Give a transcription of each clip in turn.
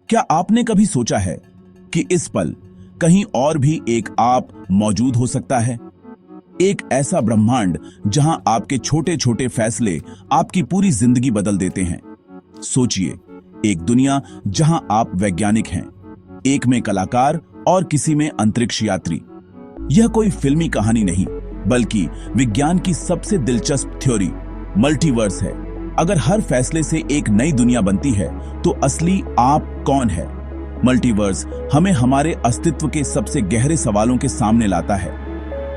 क्या आपने कभी सोचा है कि इस पल कहीं और भी एक आप मौजूद हो सकता है? एक ऐसा ब्रह्मांड जहां आपके छोटे छोटे फैसले आपकी पूरी जिंदगी बदल देते हैं। सोचिए, एक दुनिया जहां आप वैज्ञानिक हैं, एक में कलाकार और किसी में अंतरिक्ष यात्री। यह कोई फिल्मी कहानी नहीं, बल्कि विज्ञान की सबसे दिलचस्प थ्योरी मल्टीवर्स है। अगर हर फैसले से एक नई दुनिया बनती है, तो असली आप कौन है? मल्टीवर्स हमें हमारे अस्तित्व के सबसे गहरे सवालों के सामने लाता है।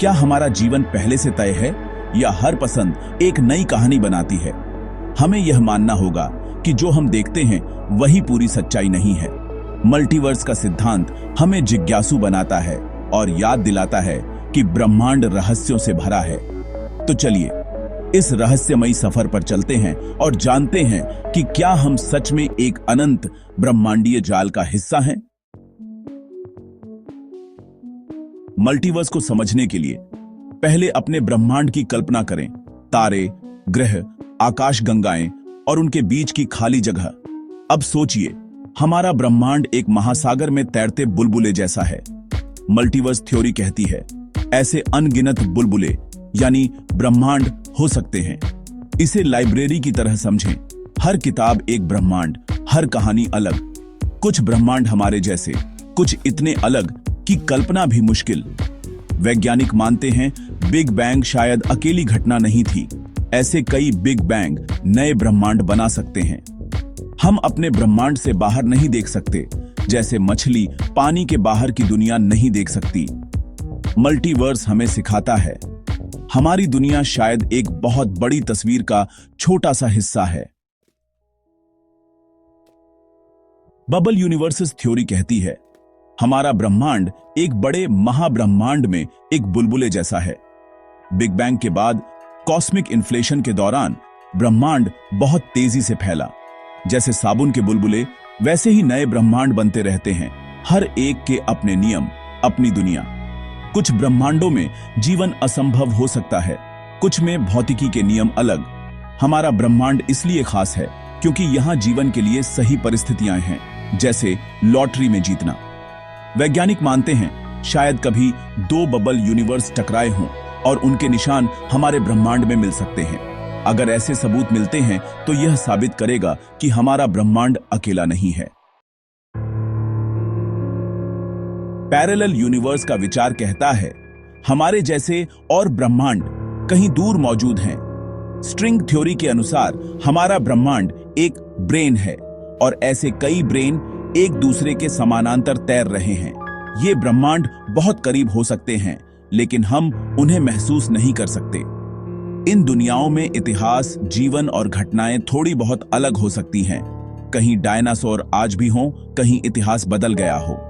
क्या हमारा जीवन पहले से तय है, या हर पसंद एक नई कहानी बनाती है? हमें यह मानना होगा कि जो हम देखते हैं वही पूरी सच्चाई नहीं है। मल्टीवर्स का सिद्धांत हमें जिज्ञासु बनाता है और याद दिलाता है कि ब्रह्मांड रहस्यों से भरा है। तो चलिए इस रहस्यमयी सफर पर चलते हैं और जानते हैं कि क्या हम सच में एक अनंत ब्रह्मांडीय जाल का हिस्सा हैं। मल्टीवर्स को समझने के लिए पहले अपने ब्रह्मांड की कल्पना करें। तारे, ग्रह, आकाशगंगाएं और उनके बीच की खाली जगह। अब सोचिए, हमारा ब्रह्मांड एक महासागर में तैरते बुलबुले जैसा है। मल्टीवर्स थ्योरी कहती है ऐसे अनगिनत बुलबुले यानी ब्रह्मांड हो सकते हैं। इसे लाइब्रेरी की तरह समझें। हर किताब एक ब्रह्मांड, हर कहानी अलग। कुछ ब्रह्मांड हमारे जैसे, कुछ इतने अलग कि कल्पना भी मुश्किल। वैज्ञानिक मानते हैं बिग बैंग शायद अकेली घटना नहीं थी। ऐसे कई बिग बैंग नए ब्रह्मांड बना सकते हैं। हम अपने ब्रह्मांड से बाहर नहीं देख सकते, जैसे मछली पानी के बाहर की दुनिया नहीं देख सकती। मल्टीवर्स हमें सिखाता है हमारी दुनिया शायद एक बहुत बड़ी तस्वीर का छोटा सा हिस्सा है। बबल यूनिवर्सेस थ्योरी कहती है हमारा ब्रह्मांड एक बड़े महाब्रह्मांड में एक बुलबुले जैसा है। बिग बैंग के बाद कॉस्मिक इन्फ्लेशन के दौरान ब्रह्मांड बहुत तेजी से फैला। जैसे साबुन के बुलबुले, वैसे ही नए ब्रह्मांड बनते रहते हैं, हर एक के अपने नियम, अपनी दुनिया। कुछ ब्रह्मांडों में जीवन असंभव हो सकता है, कुछ में भौतिकी के नियम अलग। हमारा ब्रह्मांड इसलिए खास है क्योंकि यहां जीवन के लिए सही परिस्थितियां हैं, जैसे लॉटरी में जीतना। वैज्ञानिक मानते हैं शायद कभी दो बबल यूनिवर्स टकराए हों और उनके निशान हमारे ब्रह्मांड में मिल सकते हैं। अगर ऐसे सबूत मिलते हैं तो यह साबित करेगा कि हमारा ब्रह्मांड अकेला नहीं है। पैरेलल यूनिवर्स का विचार कहता है हमारे जैसे और ब्रह्मांड कहीं दूर मौजूद हैं। स्ट्रिंग थ्योरी के अनुसार हमारा ब्रह्मांड एक ब्रेन है और ऐसे कई ब्रेन एक दूसरे के समानांतर तैर रहे हैं। ये ब्रह्मांड बहुत करीब हो सकते हैं, लेकिन हम उन्हें महसूस नहीं कर सकते। इन दुनियाओं में इतिहास, जीवन और घटनाएं थोड़ी बहुत अलग हो सकती हैं। कहीं डायनासोर आज भी हों, कहीं इतिहास बदल गया हो।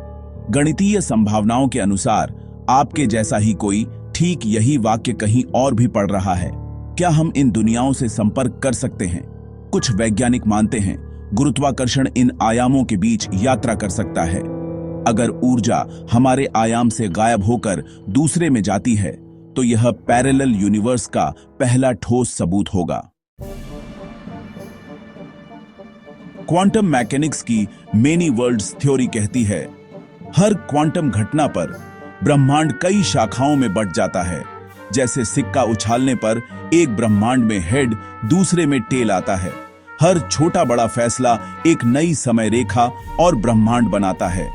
गणितीय संभावनाओं के अनुसार आपके जैसा ही कोई ठीक यही वाक्य कहीं और भी पढ़ रहा है। क्या हम इन दुनियाओं से संपर्क कर सकते हैं? कुछ वैज्ञानिक मानते हैं गुरुत्वाकर्षण इन आयामों के बीच यात्रा कर सकता है। अगर ऊर्जा हमारे आयाम से गायब होकर दूसरे में जाती है, तो यह पैरेलल यूनिवर्स का पहला ठोस सबूत होगा। क्वांटम मैकेनिक्स की मेनी वर्ल्ड्स थ्योरी कहती है हर क्वांटम घटना पर ब्रह्मांड कई शाखाओं में बंट जाता है। जैसे सिक्का उछालने पर एक ब्रह्मांड में हेड, दूसरे में टेल आता है। हर छोटा बड़ा फैसला एक नई समय रेखा और ब्रह्मांड बनाता है।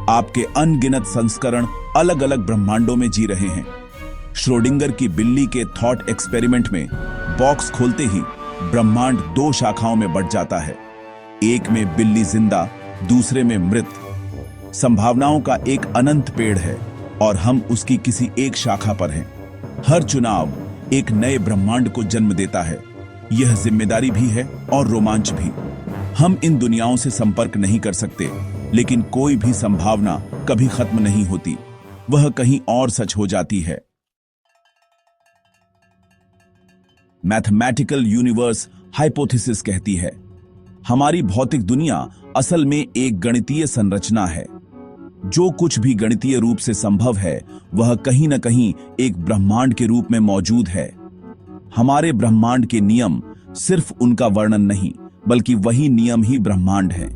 आपके अनगिनत संस्करण अलग अलग ब्रह्मांडों में जी रहे हैं। श्रोडिंगर की बिल्ली के थॉट एक्सपेरिमेंट में बॉक्स खोलते ही ब्रह्मांड दो शाखाओं में बंट जाता है। एक में बिल्ली जिंदा, दूसरे में मृत। संभावनाओं का एक अनंत पेड़ है और हम उसकी किसी एक शाखा पर हैं। हर चुनाव एक नए ब्रह्मांड को जन्म देता है। यह जिम्मेदारी भी है और रोमांच भी। हम इन दुनियाओं से संपर्क नहीं कर सकते, लेकिन कोई भी संभावना कभी खत्म नहीं होती, वह कहीं और सच हो जाती है। मैथमेटिकल यूनिवर्स हाइपोथेसिस कहती है हमारी भौतिक दुनिया असल में एक गणितीय संरचना है। जो कुछ भी गणितीय रूप से संभव है, वह कहीं न कहीं एक ब्रह्मांड के रूप में मौजूद है। हमारे ब्रह्मांड के नियम सिर्फ उनका वर्णन नहीं, बल्कि वही नियम ही ब्रह्मांड है।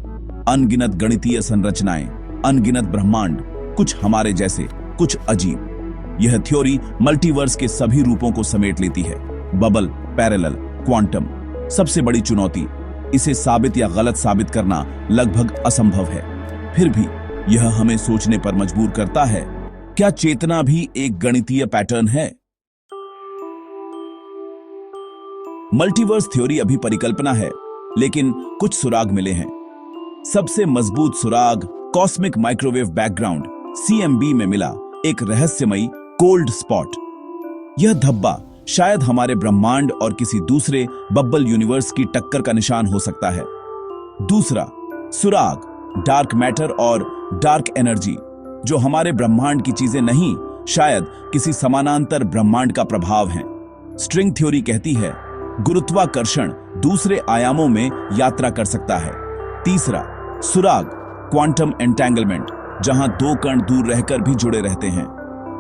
अनगिनत गणितीय संरचनाएं, अनगिनत ब्रह्मांड, कुछ हमारे जैसे, कुछ अजीब। यह थ्योरी मल्टीवर्स के सभी रूपों को समेट लेती है, बबल, पैरेलल, क्वांटम। सबसे बड़ी चुनौती, इसे साबित या गलत साबित करना लगभग असंभव है। फिर भी यह हमें सोचने पर मजबूर करता है, क्या चेतना भी एक गणितीय पैटर्न है? मल्टीवर्स थ्योरी अभी परिकल्पना है, लेकिन कुछ सुराग मिले हैं। सबसे मजबूत सुराग कॉस्मिक माइक्रोवेव बैकग्राउंड CMB में मिला एक रहस्यमयी कोल्ड स्पॉट। यह धब्बा शायद हमारे ब्रह्मांड और किसी दूसरे बब्बल यूनिवर्स की टक्कर का निशान हो सकता है। दूसरा सुराग डार्क मैटर और डार्क एनर्जी, जो हमारे ब्रह्मांड की चीजें नहीं, शायद किसी समानांतर ब्रह्मांड का प्रभाव है। स्ट्रिंग थ्योरी कहती है गुरुत्वाकर्षण दूसरे आयामों में यात्रा कर सकता है। तीसरा सुराग क्वांटम एंटेंगलमेंट, जहां दो कण दूर रहकर भी जुड़े रहते हैं।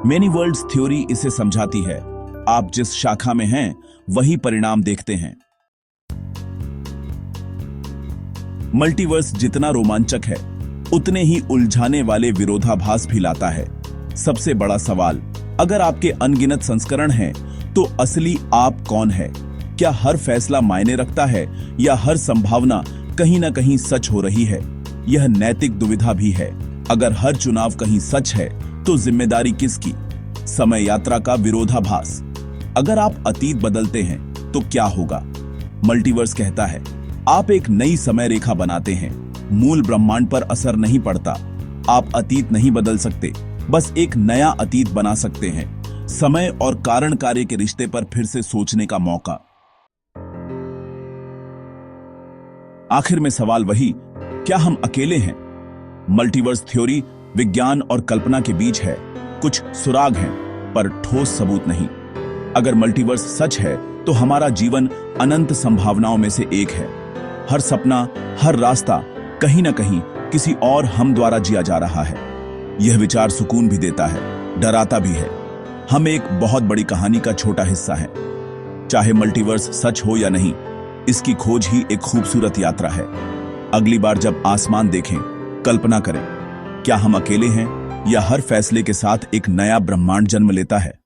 मेनी वर्ल्ड्स थ्योरी इसे समझाती है, आप जिस शाखा में हैं वही परिणाम देखते हैं। मल्टीवर्स जितना रोमांचक है, उतने ही उलझाने वाले विरोधाभास भी लाता है। सबसे बड़ा सवाल, अगर आपके अनगिनत संस्करण हैं, तो असली आप कौन है? क्या हर फैसला मायने रखता है या हर संभावना कहीं ना कहीं सच हो रही है? यह नैतिक दुविधा भी है। अगर हर चुनाव कहीं सच है, तो जिम्मेदारी किसकी? समय यात्रा का विरोधाभास। अगर आप अतीत बदलते हैं तो क्या होगा? मल्टीवर्स कहता है आप एक नई समय रेखा बनाते हैं, मूल ब्रह्मांड पर असर नहीं पड़ता। आप अतीत नहीं बदल सकते, बस एक नया अतीत बना सकते हैं। समय और कारण कार्य के रिश्ते पर फिर से सोचने का मौका। आखिर में सवाल वही, क्या हम अकेले हैं? मल्टीवर्स थ्योरी विज्ञान और कल्पना के बीच है। कुछ सुराग हैं, पर ठोस सबूत नहीं। अगर मल्टीवर्स सच है, तो हमारा जीवन अनंत संभावनाओं में से एक है। हर सपना, हर रास्ता कहीं ना कहीं किसी और हम द्वारा जिया जा रहा है। यह विचार सुकून भी देता है, डराता भी है। हम एक बहुत बड़ी कहानी का छोटा हिस्सा हैं। चाहे मल्टीवर्स सच हो या नहीं, इसकी खोज ही एक खूबसूरत यात्रा है। अगली बार जब आसमान देखें, कल्पना करें, क्या हम अकेले हैं या हर फैसले के साथ एक नया ब्रह्मांड जन्म लेता है?